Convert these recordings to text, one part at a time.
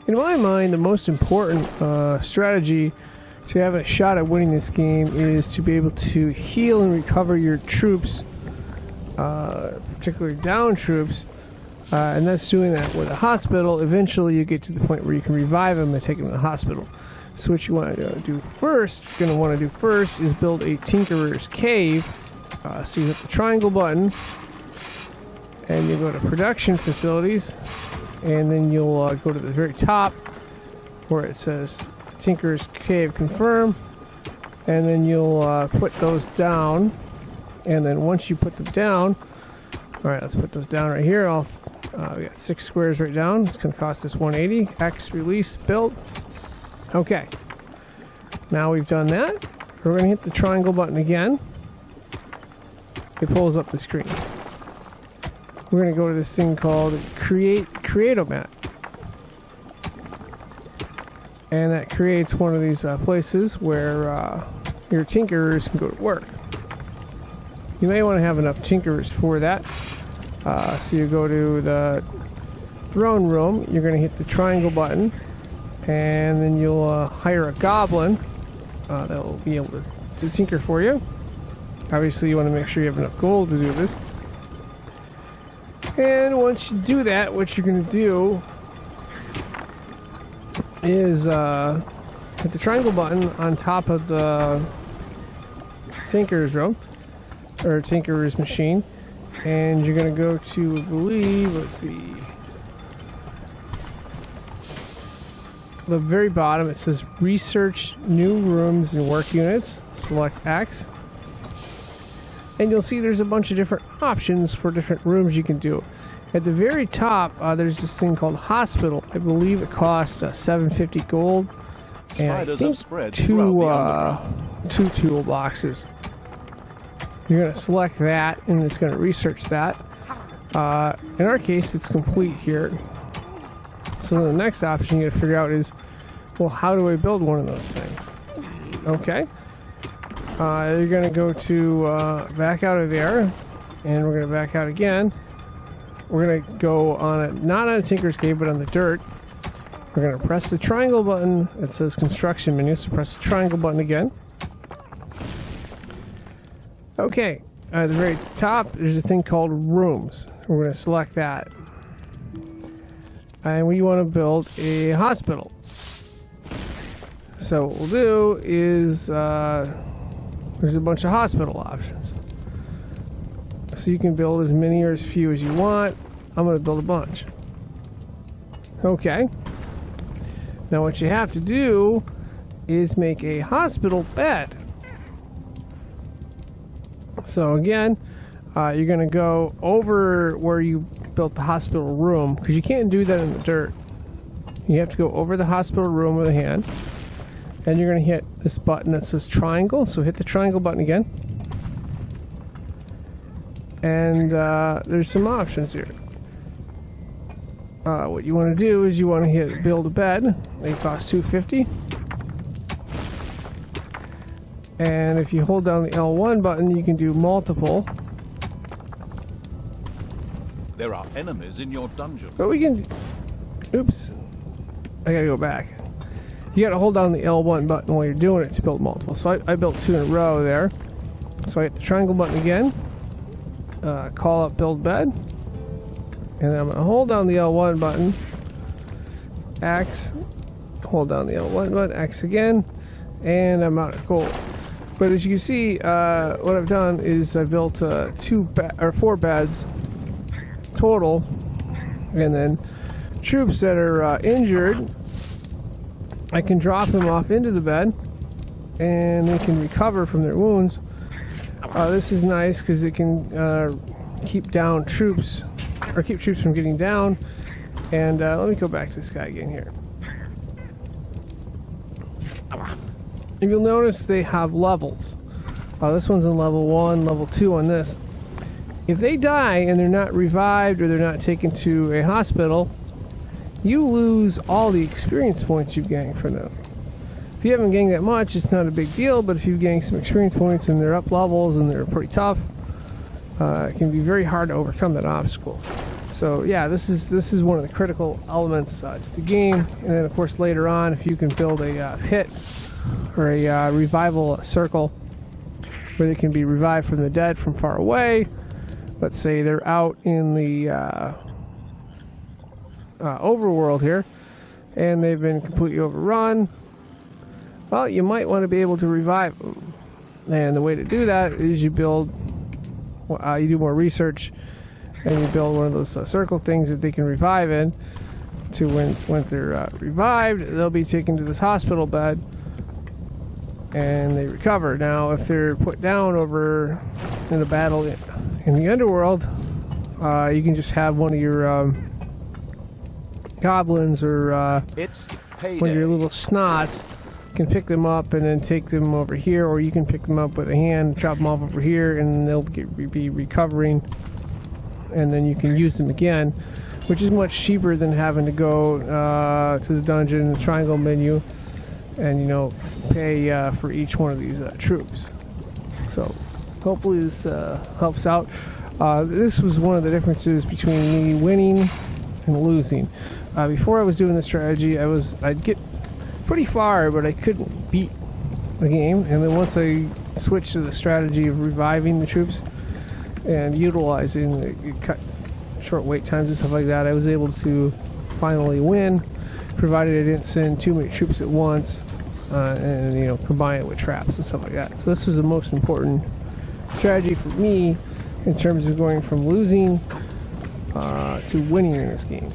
In my mind, the most important strategy to have a shot at winning this game is to be able to heal and recover your troops, particularly down troops, and that's doing that with a hospital. Eventually you get to the point where you can revive them and take them to the hospital. So what you want to do first, is build a Tinkerer's Cave. So you hit the triangle button, and you go to production facilities, and then you'll go to the very top where it says Tinkerer's Cave confirm, and then you'll put those down. And then once you put them down, all right, let's put those down right here. We got 6 squares right down. It's going to cost us 180. X release build. Okay. Now we've done that. We're going to hit the triangle button again. It pulls up the screen. We're going to go to this thing called Create-O-Mat. And that creates one of these places where your tinkerers can go to work. You may want to have enough tinkerers for that. So you go to the throne room, you're going to hit the triangle button, and then you'll hire a goblin that will be able to tinker for you. Obviously you want to make sure you have enough gold to do this. And once you do that, what you're going to do is hit the triangle button on top of the tinkerer's room, or tinkerer's machine, and you're going to go to, I believe, let's see, the very bottom. It says research new rooms and work units. Select X, and you'll see there's a bunch of different options for different rooms you can do. At the very top, there's this thing called hospital. I believe it costs 750 gold, and I think two toolboxes. You're going to select that, and it's going to research that. In our case, it's complete here. So the next option you got to figure out is, well, how do I build one of those things? Okay. You're going to go to back out of there, and we're going to back out again. We're going to go on it, not on a Tinker's Cave, but on the dirt. We're going to press the triangle button. It says construction menu, so press the triangle button again. Okay, at the very top, there's a thing called rooms. We're going to select that. And we want to build a hospital. So what we'll do is, there's a bunch of hospital options. So you can build as many or as few as you want. I'm going to build a bunch. Okay. Now what you have to do is make a hospital bed. So again, you're going to go over where you built the hospital room, because you can't do that in the dirt. You have to go over the hospital room with a hand, and you're going to hit this button that says triangle. So hit the triangle button again, and there's some options here. What you want to do is you want to hit build a bed. They cost 250. And if you hold down the L1 button, you can do multiple. There are enemies in your dungeon. But we can... Oops. I gotta go back. You gotta hold down the L1 button while you're doing it to build multiple. So I built 2 in a row there. So I hit the triangle button again. Call up build bed. And then I'm gonna hold down the L1 button. X. Hold down the L1 button. X again. And I'm out of gold. But as you can see, what I've done is I built 4 beds total, and then troops that are injured, I can drop them off into the bed, and they can recover from their wounds. This is nice because it can keep down troops, or keep troops from getting down. And let me go back to this guy again here. If you'll notice, they have levels. This one's in level 1, level 2 on this. If they die and they're not revived or they're not taken to a hospital, you lose all the experience points you've gained from them. If you haven't gained that much, it's not a big deal, but if you've gained some experience points and they're up levels and they're pretty tough, it can be very hard to overcome that obstacle. So yeah, this is one of the critical elements to the game. And then of course later on, if you can build a pit or a revival circle where they can be revived from the dead from far away. Let's say they're out in the overworld here, and they've been completely overrun. Well, you might want to be able to revive them. And the way to do that is you build, you do more research, and you build one of those circle things that they can revive in. To when they're revived, they'll be taken to this hospital bed, and they recover. Now, if they're put down over in a battle in the underworld, you can just have one of your goblins or It's one of your payday. little snots can pick them up and then take them over here, or you can pick them up with a hand, drop them off over here, and they'll be recovering, and then you can use them again, which is much cheaper than having to go to the dungeon, the triangle menu, and pay for each one of these troops. So hopefully this helps out. This was one of the differences between me winning and losing. Before I was doing the strategy, I'd get pretty far, but I couldn't beat the game. And then once I switched to the strategy of reviving the troops and utilizing the cut short wait times and stuff like that, I was able to finally win, provided I didn't send too many troops at once, and combine it with traps and stuff like that. So this was the most important strategy for me in terms of going from losing to winning in this game.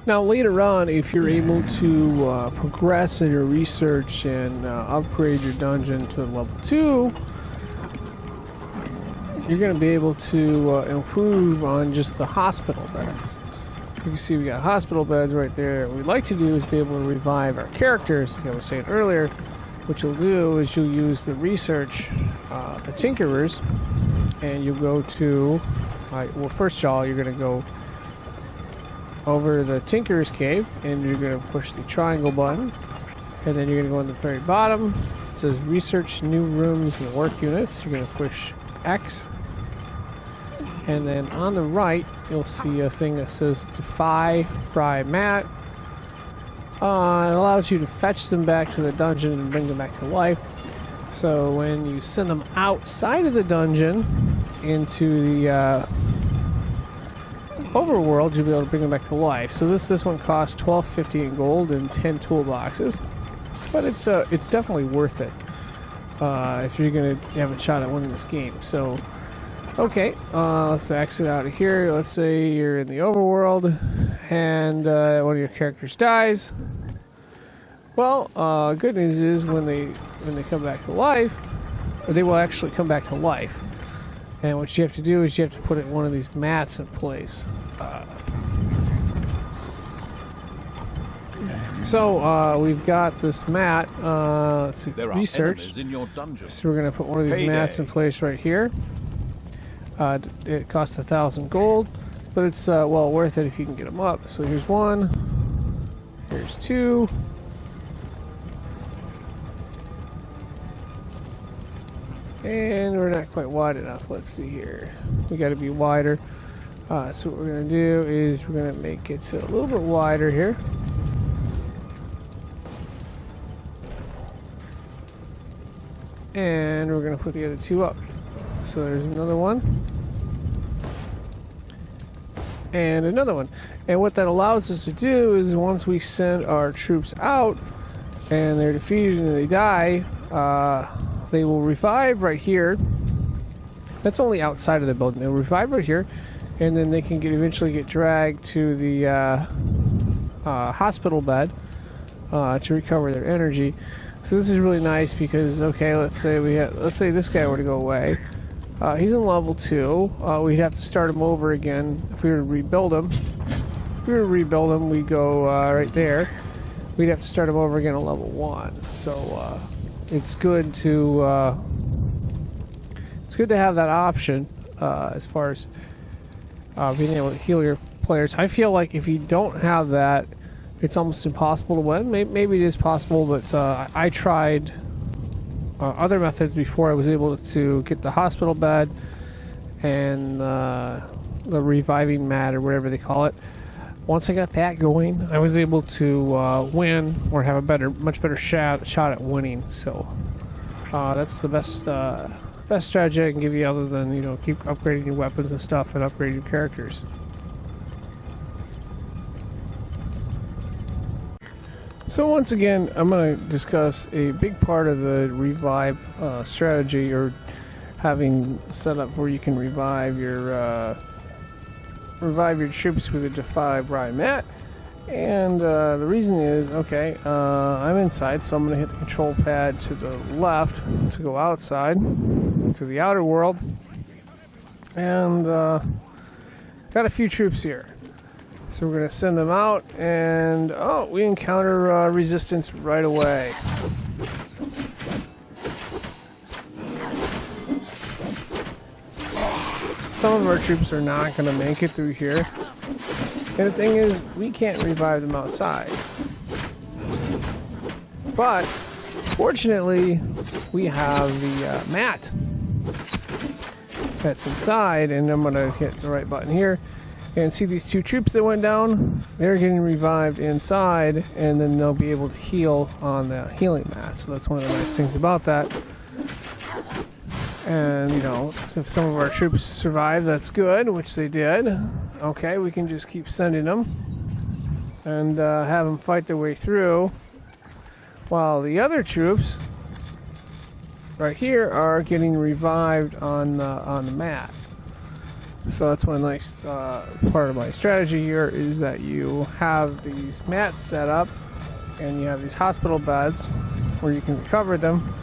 Now later on, if you're able to progress in your research and upgrade your dungeon to level 2, you're going to be able to improve on just the hospital beds. You can see we got hospital beds right there. What we'd like to do is be able to revive our characters, like I was saying earlier. What you'll do is you'll use the research, the Tinkerers, and you'll go to, well, first of all, you're going to go over the Tinker's Cave, and you're going to push the triangle button, and then you're going to go on the very bottom. It says research new rooms and work units. You're going to push X, and then on the right you'll see a thing that says defy Fry Mat. It allows you to fetch them back to the dungeon and bring them back to life. So when you send them outside of the dungeon into the overworld, you'll be able to bring them back to life. So this one costs $12.50 in gold and 10 toolboxes, but it's definitely worth it if you're gonna have a shot at winning this game. So okay, let's exit out of here. Let's say you're in the overworld and one of your characters dies. Well, good news is when they come back to life, or they will actually come back to life. And what you have to do is you have to put one of these mats in place. So we've got this mat. Let's see, There are research. enemies in your dungeon. So we're going to put one of these mats in place right here. It costs 1,000 gold, but it's well worth it if you can get them up. So here's one. Here's two. And we're not quite wide enough. Let's see here. We got to be wider. So what we're going to do is we're going to make it a little bit wider here. And we're going to put the other two up. So there's another one. And another one. And what that allows us to do is once we send our troops out and they're defeated and they die, they will revive right here. That's only outside of the building. They'll revive right here, and then they can eventually get dragged to the hospital bed to recover their energy. So this is really nice because, okay, let's say this guy were to go away. He's in level 2. We'd have to start him over again if we were to rebuild him. If we were to rebuild him, we'd go right there. We'd have to start him over again at level 1. So it's good to have that option as far as being able to heal your players. I feel like if you don't have that, it's almost impossible to win. Maybe it is possible, but I tried other methods before I was able to get the hospital bed and the reviving mat or whatever they call it. Once I got that going, I was able to win or have a much better shot at winning. So that's the best strategy I can give you, other than keep upgrading your weapons and stuff and upgrading your characters. So once again, I'm going to discuss a big part of the revive strategy, or having set up where you can revive your troops with a Defy Bribe mat. And the reason is, okay, I'm inside, so I'm going to hit the control pad to the left to go outside to the outer world, and got a few troops here. So we're going to send them out, and we encounter resistance right away. Some of our troops are not going to make it through here. And the thing is, we can't revive them outside. But, fortunately, we have the mat that's inside, and I'm going to hit the right button here. And see these two troops that went down? They're getting revived inside, and then they'll be able to heal on the healing mat. So that's one of the nice things about that. And, if some of our troops survive, that's good, which they did. Okay, we can just keep sending them and have them fight their way through, while the other troops right here are getting revived on the mat. So that's one nice part of my strategy here, is that you have these mats set up, and you have these hospital beds where you can recover them.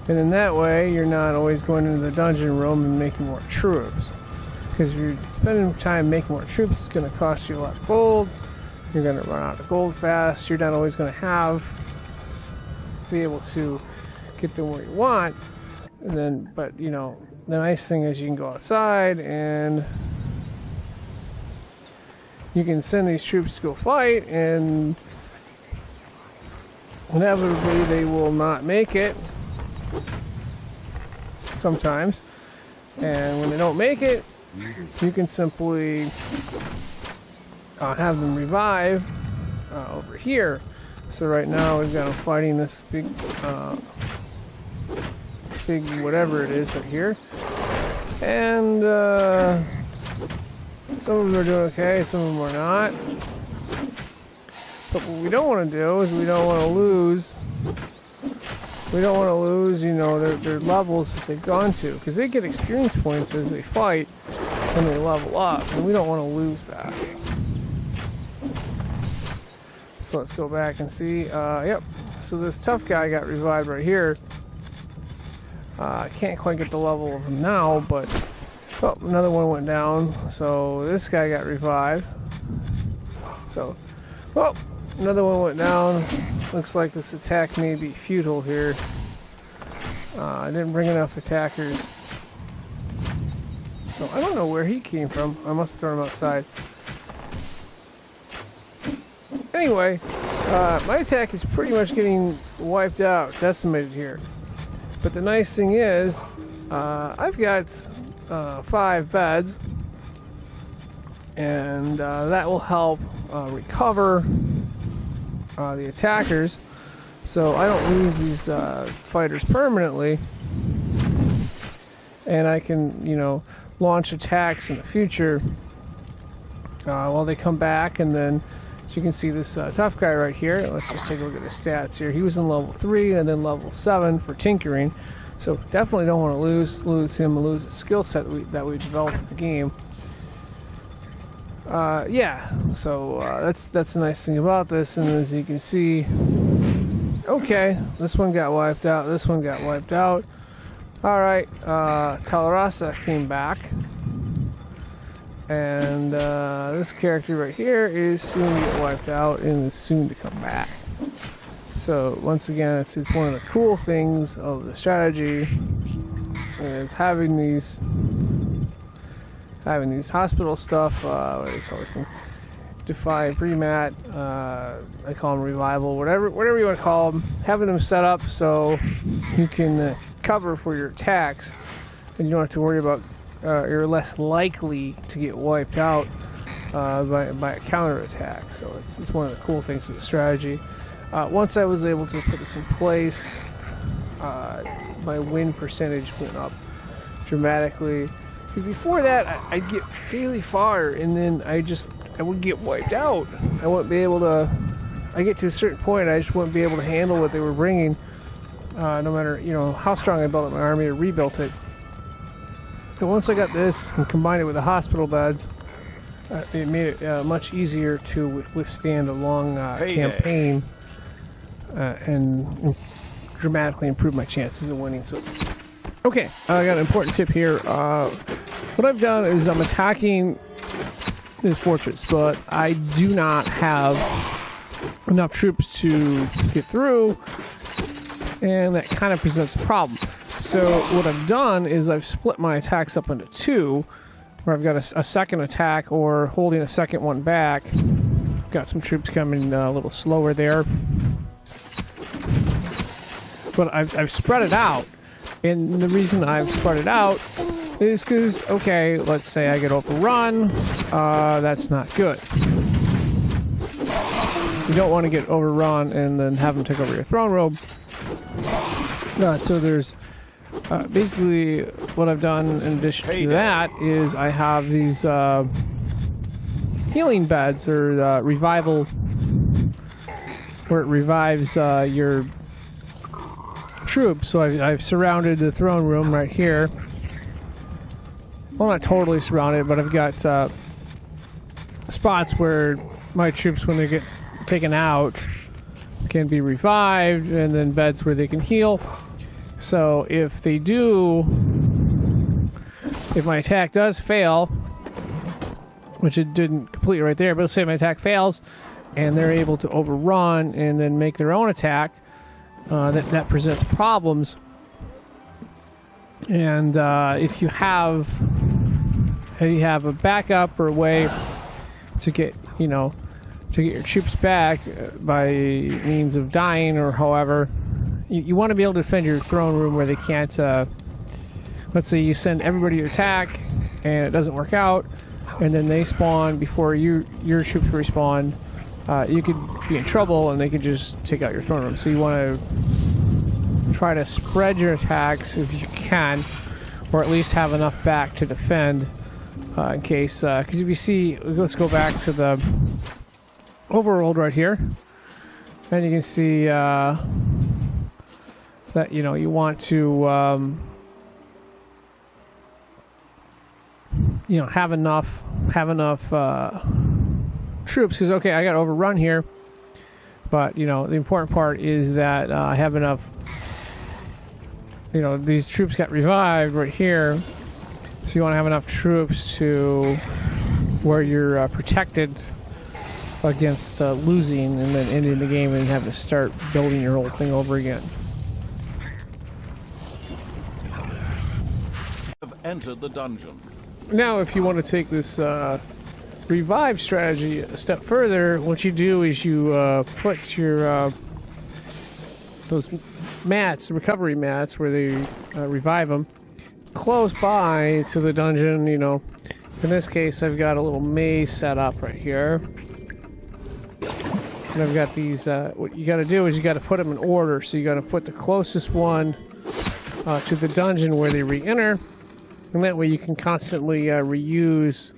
And in that way, you're not always going into the dungeon room and making more troops. Because if you're spending time making more troops, it's going to cost you a lot of gold. You're going to run out of gold fast. You're not always going to be able to get them where you want. And then, but the nice thing is you can go outside and you can send these troops to go fight, and inevitably they will not make it sometimes. And when they don't make it, you can simply have them revive over here. So right now we've got them fighting this big whatever it is right here, and some of them are doing okay, some of them are not. But what we don't want to do is we don't want to lose their levels that they've gone to, because they get experience points as they fight when they level up, and we don't want to lose that. So let's go back and see. Yep, so this tough guy got revived right here. I can't quite get the level of him now, but another one went down. So this guy got revived. So, another one went down. Looks like this attack may be futile here. I didn't bring enough attackers. So I don't know where he came from. I must have thrown him outside. Anyway, my attack is pretty much getting wiped out, decimated here. But the nice thing is, I've got 5 beds, and that will help recover the attackers, so I don't lose these fighters permanently, and I can, launch attacks in the future while they come back. And then, as you can see, this tough guy right here, let's just take a look at his stats here. He was in level 3 and then level 7 for tinkering, so definitely don't want to lose him and lose the skill set that we developed in the game. Yeah, so that's the nice thing about this. And as you can see, okay, this one got wiped out, this one got wiped out. Alright, Talarasa came back, and this character right here is soon to get wiped out and is soon to come back. So once again, it's one of the cool things of the strategy is having these hospital stuff. What do you call these things? Defy, Premat, I call them Revival, whatever you want to call them. Having them set up so you can cover for your attacks, and you don't have to worry about you're less likely to get wiped out by a counterattack. So it's one of the cool things of the strategy. Once I was able to put this in place, my win percentage went up dramatically. Because before that, I'd get fairly far, and then I would get wiped out. I wouldn't be able to. I get to a certain point, I just wouldn't be able to handle what they were bringing, no matter how strong I built up my army or rebuilt it. But once I got this and combined it with the hospital beds, it made it much easier to withstand a long campaign and dramatically improve my chances of winning. So, okay, I got an important tip here. What I've done is I'm attacking this fortress, but I do not have enough troops to get through, and that kind of presents a problem. So what I've done is I've split my attacks up into two, where I've got a second attack or holding a second one back. Got some troops coming a little slower there, but I've spread it out. And the reason I've spread it out is because, okay, let's say I get overrun. That's not good. You don't want to get overrun and then have them take over your throne room. So there's basically what I've done in addition to that is I have these healing beds or revival, where it revives your troops. So I've surrounded the throne room right here. Well, not totally surrounded, but I've got spots where my troops, when they get taken out, can be revived, and then beds where they can heal. So if my attack does fail, which it didn't completely right there, but let's say my attack fails and they're able to overrun and then make their own attack, that presents problems. And if you have a backup or a way to get your troops back by means of dying or however, you want to be able to defend your throne room where they can't. Let's say you send everybody to attack and it doesn't work out, and then they spawn before your troops respawn. You could be in trouble and they could just take out your throne room. So you want to try to spread your attacks if you can, or at least have enough back to defend in case. Because if you see, let's go back to the overworld right here, and you can see that you want to have enough troops, because okay, I got overrun here, but the important part is that I have enough. These troops got revived right here, so you want to have enough troops to where you're protected against losing and then ending the game and having to start building your whole thing over again. Have entered the dungeon. Now, if you want to take this revive strategy a step further, what you do is you put your those mats, the recovery mats, where they revive them, close by to the dungeon. In this case, I've got a little maze set up right here. And I've got these, what you got to do is you got to put them in order. So you got to put the closest one to the dungeon where they re-enter. And that way you can constantly reuse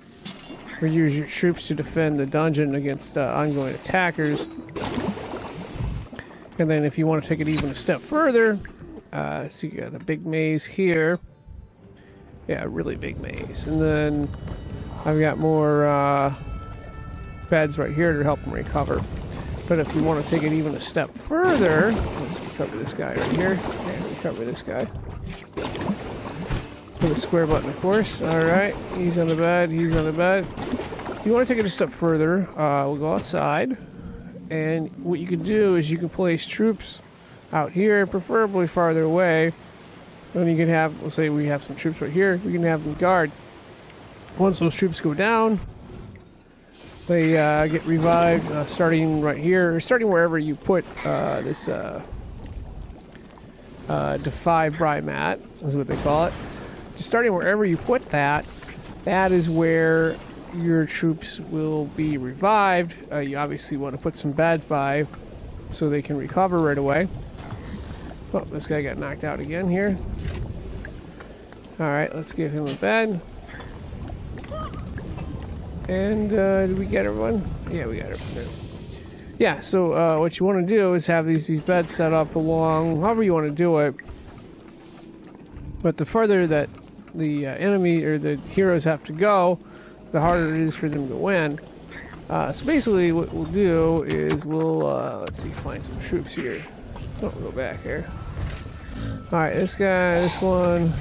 your troops to defend the dungeon against ongoing attackers. And then if you want to take it even a step further, so you got a big maze here. Yeah, a really big maze. And then I've got more beds right here to help them recover. But if you want to take it even a step further, let's recover this guy right here. And recover this guy. With a square button, of course. Alright, he's on the bed, he's on the bed. If you want to take it a step further, we'll go outside. And what you can do is you can place troops out here, preferably farther away. And you can have, let's say we have some troops right here, we can have them guard. Once those troops go down, they get revived, starting right here, or starting wherever you put this Defy Bry mat, is what they call it. starting wherever you put that, that is where your troops will be revived. You obviously want to put some beds by so they can recover right away. Oh, this guy got knocked out again here. Alright, let's give him a bed. And did we get everyone? Yeah, we got everyone. Yeah, so what you want to do is have these beds set up along, however you want to do it. But the further that the enemy or the heroes have to go, the harder it is for them to win. So basically what we'll do is we'll, let's see, find some troops here. Oh, we'll go back here. Alright, this guy, this one.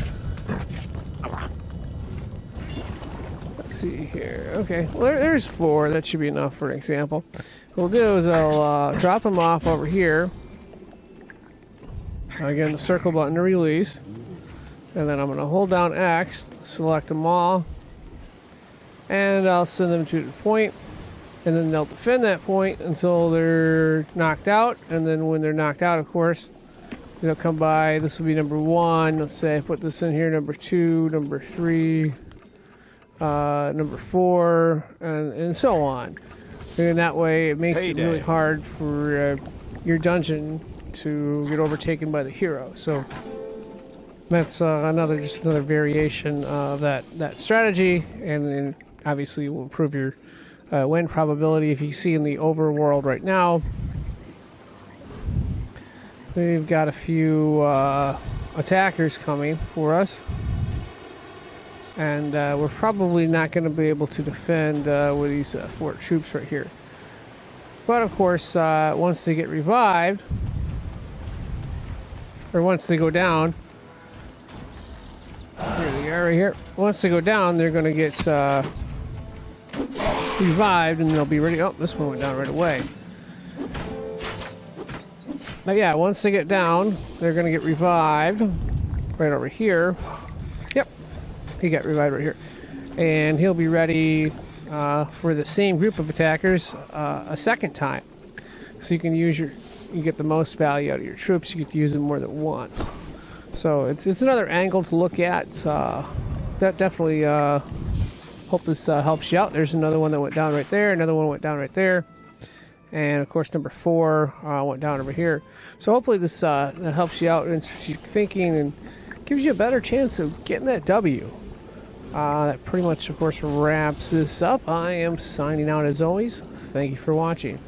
Let's see here. Okay, well there's 4. That should be enough for an example. What we'll do is I'll drop them off over here. Again, the circle button to release. And then I'm going to hold down X, select them all. And I'll send them to the point. And then they'll defend that point until they're knocked out. And then when they're knocked out, of course, they'll come by. This will be number 1. Let's say I put this in here, number 2, number 3, number 4, and so on. And that way it makes it really hard for your dungeon to get overtaken by the hero. So that's just another variation of that strategy, and then obviously will improve your win probability. If you see in the overworld right now, we've got a few attackers coming for us, and we're probably not going to be able to defend with these 4 troops right here. But of course, once they get revived, or once they go down, here they are right here. Once they go down, they're going to get revived, and they'll be ready. Oh, this one went down right away. But yeah, once they get down, they're going to get revived right over here. Yep, he got revived right here. And he'll be ready for the same group of attackers a second time. So you can use you get the most value out of your troops. You get to use them more than once. So it's another angle to look at. That definitely hope this helps you out. There's another one that went down right there. Another one went down right there. And of course, number 4 went down over here. So hopefully this that helps you out in your thinking and gives you a better chance of getting that W. That pretty much, of course, wraps this up. I am signing out as always. Thank you for watching.